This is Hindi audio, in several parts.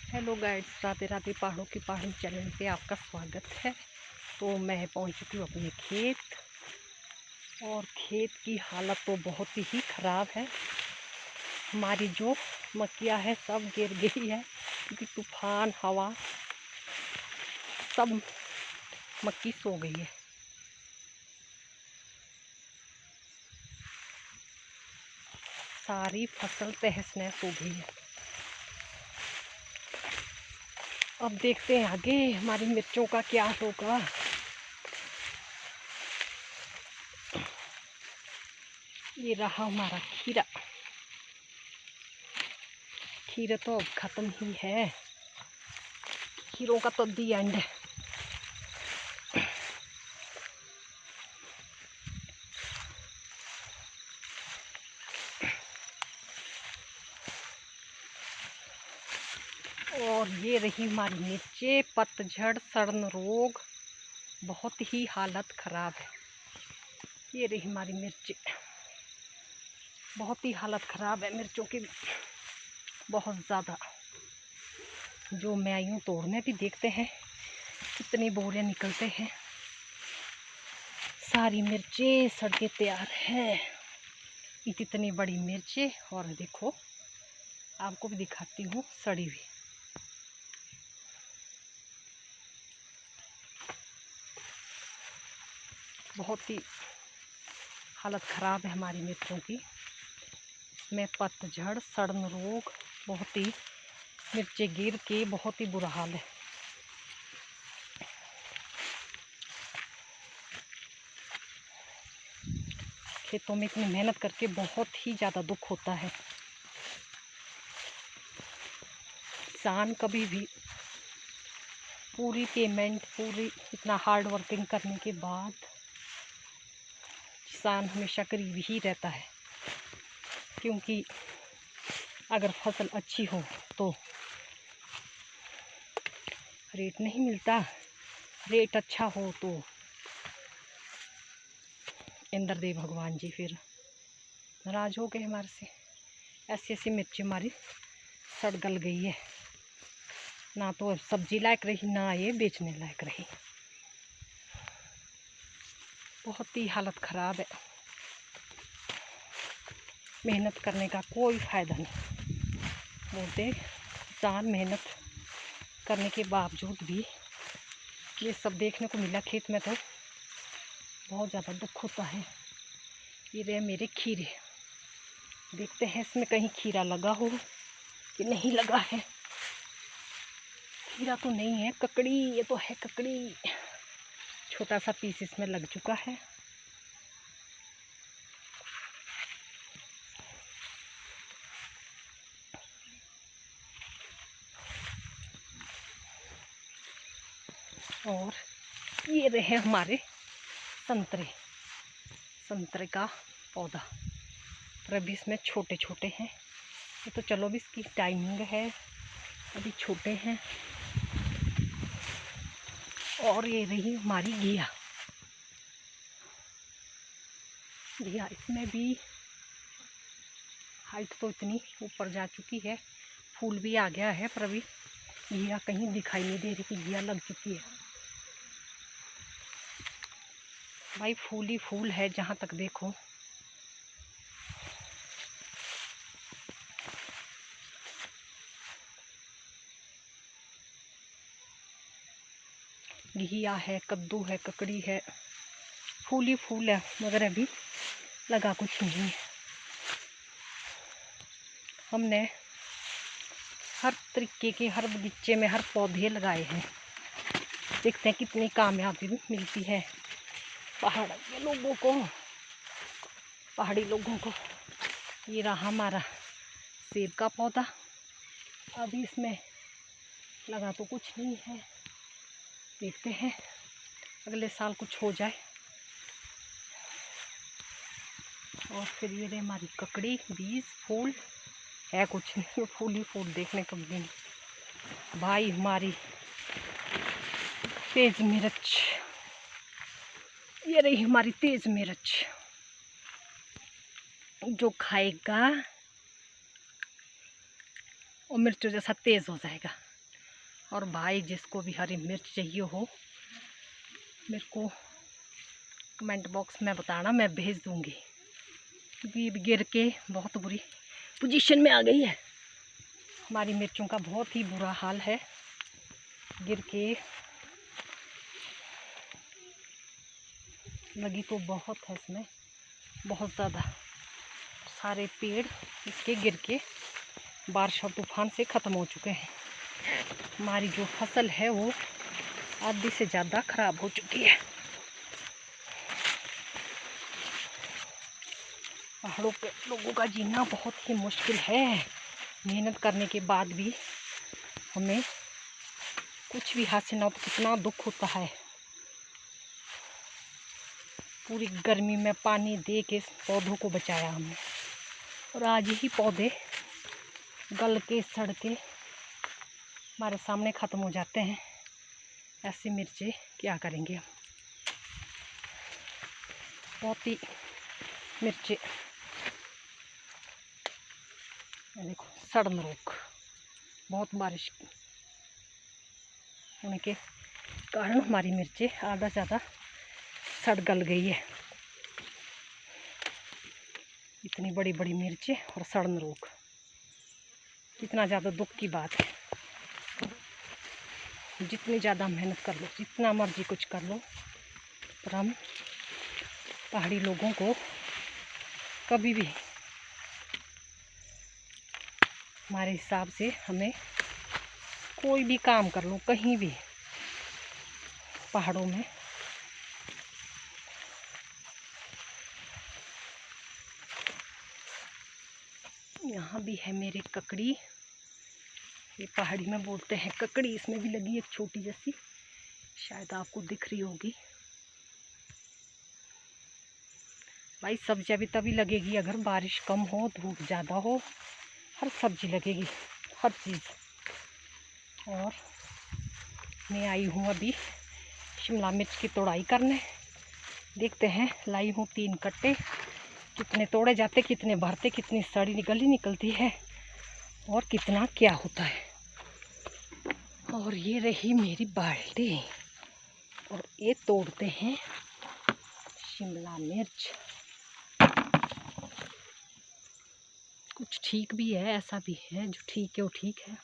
Hello guides, Radhe Radhe. पहाड़ों की पहाड़ी चैनल पे आपका स्वागत है। तो मैं पहुंच चुकी हूँ अपने खेत, और खेत की हालत तो बहुत ही ख़राब है। हमारी जो मक्कियाँ है सब गिर गई है, क्योंकि तूफान हवा सब मक्की सो गई है। सारी फसल तहस नहस हो गई है। अब देखते हैं आगे हमारी मिर्चों का क्या होगा। ये रहा हमारा खीरा। खीरा तो अब ख़त्म ही है। खीरों का तो दी एंड है। और ये रही हमारी मिर्चे। पतझड़ सड़न रोग, बहुत ही हालत ख़राब है। ये रही हमारी मिर्ची, बहुत ही हालत ख़राब है मिर्चों की, बहुत ज़्यादा। जो मैं आई हूँ तोड़ने, भी देखते हैं कितनी बोरियां निकलते हैं। सारी मिर्चें सड़ के तैयार है। इतनी बड़ी मिर्चें, और देखो आपको भी दिखाती हूँ सड़ी हुई। बहुत ही हालत ख़राब है हमारी मिर्चों की। इसमें पतझड़ सड़न रोग, बहुत ही मिर्चें गिर के बहुत ही बुरा हाल है। खेतों में इतनी मेहनत करके बहुत ही ज़्यादा दुख होता है। किसान कभी भी पूरी पेमेंट, पूरी इतना हार्ड वर्किंग करने के बाद किसान हमेशा गरीब ही रहता है। क्योंकि अगर फसल अच्छी हो तो रेट नहीं मिलता, रेट अच्छा हो तो इंद्र देव भगवान जी फिर नाराज़ हो गए हमारे से। ऐसी ऐसी मिर्ची हमारी सड़ गल गई है, ना तो सब्जी लायक रही, ना ये बेचने लायक रही। बहुत ही हालत ख़राब है। मेहनत करने का कोई फ़ायदा नहीं। बोलते किसान मेहनत करने के बावजूद भी ये सब देखने को मिला खेत में, तो बहुत ज़्यादा दुख होता है। ये रहे मेरे खीरे। देखते हैं इसमें कहीं खीरा लगा हो कि नहीं लगा है। खीरा तो नहीं है, ककड़ी। ये तो है ककड़ी। छोटा सा पीस इसमें लग चुका है। और ये रहे हमारे संतरे। संतरे का पौधा, पर अभी इसमें छोटे छोटे हैं। ये तो चलो भी इसकी टाइमिंग है, अभी छोटे हैं। और ये रही हमारी घिया। घिया, इसमें भी हाइट तो इतनी ऊपर जा चुकी है, फूल भी आ गया है, पर अभी घिया कहीं दिखाई नहीं दे रही कि घिया लग चुकी है। भाई फूल ही फूल है जहाँ तक देखो। घिया है, कद्दू है, ककड़ी है, फूल ही फूल है, मगर अभी लगा कुछ नहीं है। हमने हर तरीके के, हर बगीचे में हर पौधे लगाए हैं। देखते हैं कितनी कामयाबी मिलती है पहाड़ के लोगों को, पहाड़ी लोगों को। ये रहा हमारा सेब का पौधा। अभी इसमें लगा तो कुछ नहीं है, देखते हैं अगले साल कुछ हो जाए। और फिर ये रहे हमारी ककड़ी, बीज, फूल है कुछ नहीं, फूल ही फूल देखने को मिलेंगे। भाई हमारी तेज मिर्च, ये रही हमारी तेज मिर्च। जो खाएगा वो मिर्चों जैसा तेज हो जाएगा। और भाई जिसको भी हरी मिर्च चाहिए हो मेरे को कमेंट बॉक्स में बताना, मैं भेज दूँगी। क्योंकि ये गिर के बहुत बुरी पोजीशन में आ गई है। हमारी मिर्चों का बहुत ही बुरा हाल है, गिर के लगी तो बहुत है इसमें, बहुत ज़्यादा। सारे पेड़ इसके गिर के बारिश और तूफान से ख़त्म हो चुके हैं। हमारी जो फसल है वो आधी से ज़्यादा ख़राब हो चुकी है। पहाड़ों पे लोगों का जीना बहुत ही मुश्किल है। मेहनत करने के बाद भी हमें कुछ भी हासिल ना हो तो कितना दुख होता है। पूरी गर्मी में पानी दे के पौधों को बचाया हमने, और आज ही पौधे गल के सड़ के हमारे सामने ख़त्म हो जाते हैं। ऐसी मिर्चें क्या करेंगे हम। बहुत ही मिर्चें देखो सड़न रोग, बहुत बारिश होने के कारण हमारी मिर्चें आधा ज़्यादा सड़ गल गई है। इतनी बड़ी बड़ी मिर्चें और सड़न रोग, कितना ज़्यादा दुख की बात है। जितनी ज़्यादा मेहनत कर लो, जितना मर्जी कुछ कर लो, पर हम पहाड़ी लोगों को कभी भी हमारे हिसाब से हमें कोई भी काम कर लो कहीं भी पहाड़ों में, यहाँ भी है मेरे ककड़ी। ये पहाड़ी में बोलते हैं ककड़ी। इसमें भी लगी एक छोटी जैसी, शायद आपको दिख रही होगी। भाई सब्जियाँ भी तभी लगेगी अगर बारिश कम हो, धूप ज़्यादा हो। हर सब्जी लगेगी, हर चीज़। और मैं आई हूँ अभी शिमला मिर्च की तोड़ाई करने। देखते हैं, लाई हूँ 3 कट्टे। कितने तोड़े जाते, कितने भरते, कितनी सड़ी निकलती है और कितना क्या होता है। और ये रही मेरी बाल्टी, और ये तोड़ते हैं शिमला मिर्च। कुछ ठीक भी है, ऐसा भी है जो ठीक है वो ठीक है,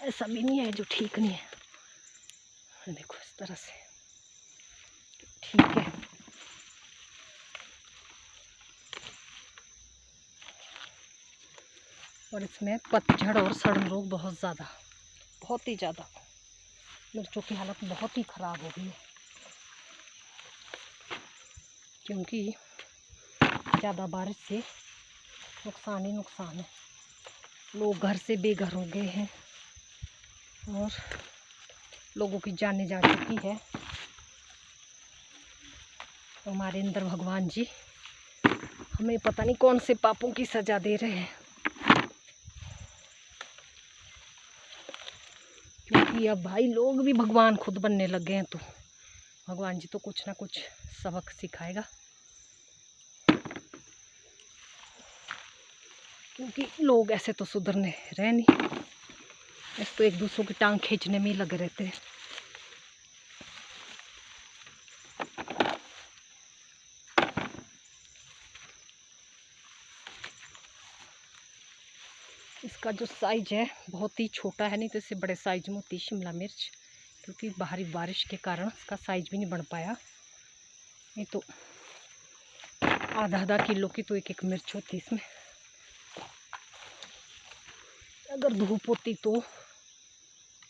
ऐसा भी नहीं है जो ठीक नहीं है। देखो इस तरह से ठीक है। और इसमें पतझड़ और सड़न रोग बहुत ज़्यादा, बहुत ही ज़्यादा। मिर्चों की हालत बहुत ही ख़राब हो गई है, क्योंकि ज़्यादा बारिश से नुकसान ही नुकसान है। लोग घर से बेघर हो गए हैं और लोगों की जानें जा चुकी है। तो हमारे अंदर भगवान जी हमें पता नहीं कौन से पापों की सज़ा दे रहे हैं, क्योंकि अब भाई लोग भी भगवान खुद बनने लग गए हैं। तो भगवान जी तो कुछ ना कुछ सबक सिखाएगा, क्योंकि लोग ऐसे तो सुधरने रहे नहीं, ऐसे तो एक दूसरों की टांग खींचने में ही लगे रहते हैं। इसका जो साइज है बहुत ही छोटा है, नहीं तो इससे बड़े साइज में होती शिमला मिर्च, क्योंकि बाहरी बारिश के कारण इसका साइज भी नहीं बढ़ पाया। नहीं तो आधा किलो की तो एक मिर्च होती इसमें। अगर धूप होती तो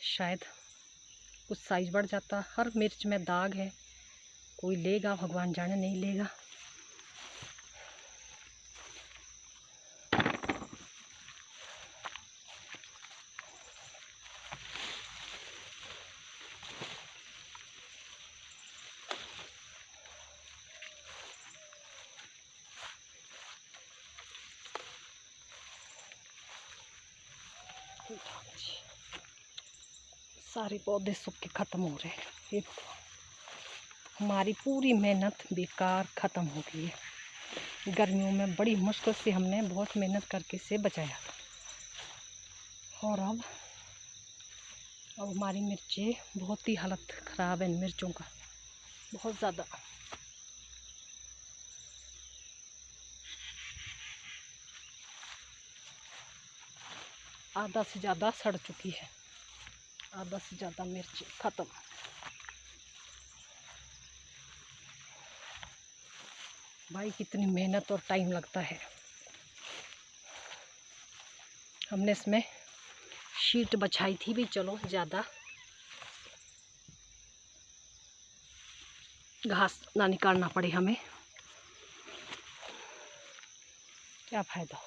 शायद कुछ साइज बढ़ जाता। हर मिर्च में दाग है, कोई लेगा भगवान जाने, नहीं लेगा। सारे पौधे सूख के ख़त्म हो रहे हैं। ये हमारी पूरी मेहनत बेकार ख़त्म हो गई है। गर्मियों में बड़ी मुश्किल से हमने बहुत मेहनत करके इसे बचाया था, और अब अब हमारी मिर्चें बहुत ही हालत ख़राब है इन मिर्चों का, बहुत ज़्यादा। आधा से ज़्यादा सड़ चुकी है, आधा से ज़्यादा मिर्च ख़त्म। भाई कितनी मेहनत और टाइम लगता है। हमने इसमें शीट बछाई थी भी, चलो ज़्यादा घास ना निकालना पड़े हमें, क्या फ़ायदा।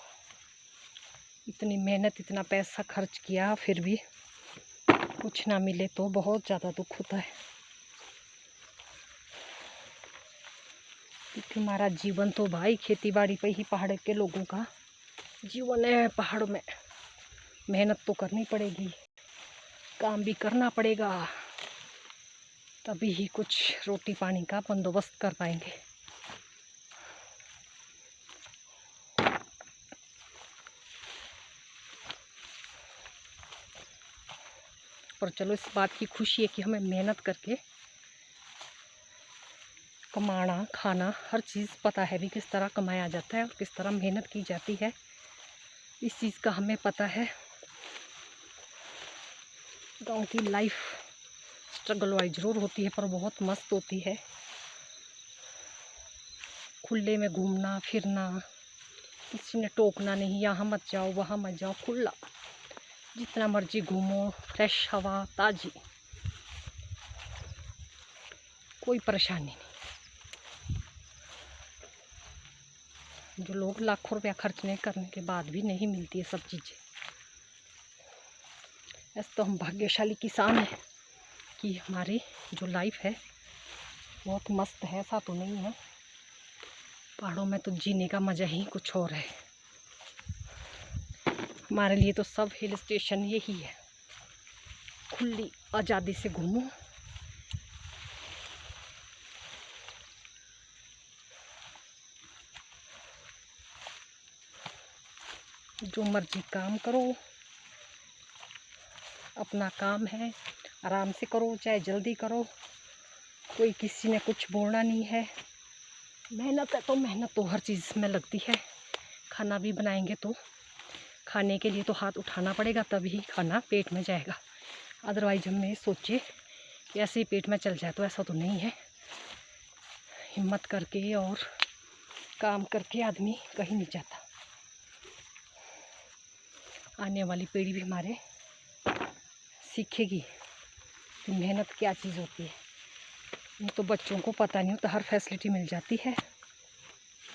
इतनी मेहनत, इतना पैसा खर्च किया, फिर भी कुछ ना मिले तो बहुत ज़्यादा दुख होता है। क्योंकि हमारा जीवन तो भाई खेती बाड़ी पे ही, पहाड़ के लोगों का जीवन है। पहाड़ों में मेहनत तो करनी पड़ेगी, काम भी करना पड़ेगा, तभी ही कुछ रोटी पानी का बंदोबस्त कर पाएंगे। पर चलो इस बात की खुशी है कि हमें मेहनत करके कमाना खाना हर चीज़ पता है भी, किस तरह कमाया जाता है और किस तरह मेहनत की जाती है, इस चीज़ का हमें पता है। गांव की लाइफ स्ट्रगल वाइज ज़रूर होती है, पर बहुत मस्त होती है। खुले में घूमना फिरना, किसी ने टोकना नहीं, यहाँ मत जाओ वहाँ मत जाओ, खुला जितना मर्जी घूमो, फ्रेश हवा ताज़ी, कोई परेशानी नहीं। जो लोग लाखों रुपया खर्चने करने के बाद भी नहीं मिलती है सब चीज़ें, ऐसे तो हम भाग्यशाली किसान हैं कि हमारी जो लाइफ है बहुत मस्त है। ऐसा तो नहीं है, पहाड़ों में तो जीने का मज़ा ही कुछ और है। हमारे लिए तो सब हिल स्टेशन यही है, खुली आज़ादी से घूमो, जो मर्जी काम करो, अपना काम है, आराम से करो, चाहे जल्दी करो, कोई किसी ने कुछ बोलना नहीं है। मेहनत है तो मेहनत तो हर चीज़ में लगती है। खाना भी बनाएंगे तो खाने के लिए तो हाथ उठाना पड़ेगा, तभी खाना पेट में जाएगा। अदरवाइज हम ये सोचे कि ऐसे ही पेट में चल जाए, तो ऐसा तो नहीं है। हिम्मत करके और काम करके आदमी कहीं नहीं जाता। आने वाली पीढ़ी भी हमारे सीखेगी कि मेहनत क्या चीज़ होती है। नहीं तो बच्चों को पता नहीं होता, हर फैसिलिटी मिल जाती है,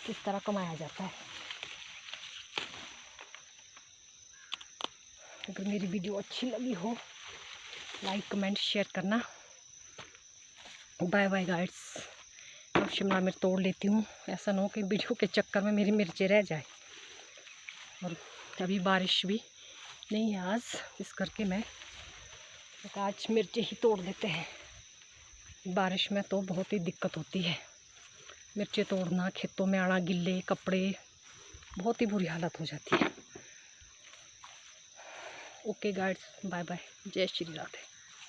किस तरह कमाया जाता है। अगर मेरी वीडियो अच्छी लगी हो, लाइक कमेंट शेयर करना। Bye bye guides. अब शिमला मिर्च तोड़ लेती हूँ, ऐसा ना हो कि वीडियो के चक्कर में मेरी मिर्चें रह जाए। और अभी बारिश भी नहीं है आज, इस करके मैं आज मिर्चें ही तोड़ देते हैं। बारिश में तो बहुत ही दिक्कत होती है, मिर्चें तोड़ना, खेतों में आना, गिल्ले कपड़े, बहुत ही बुरी हालत हो जाती है। ओके गाइड्स, बाय बाय, जय श्री राधे।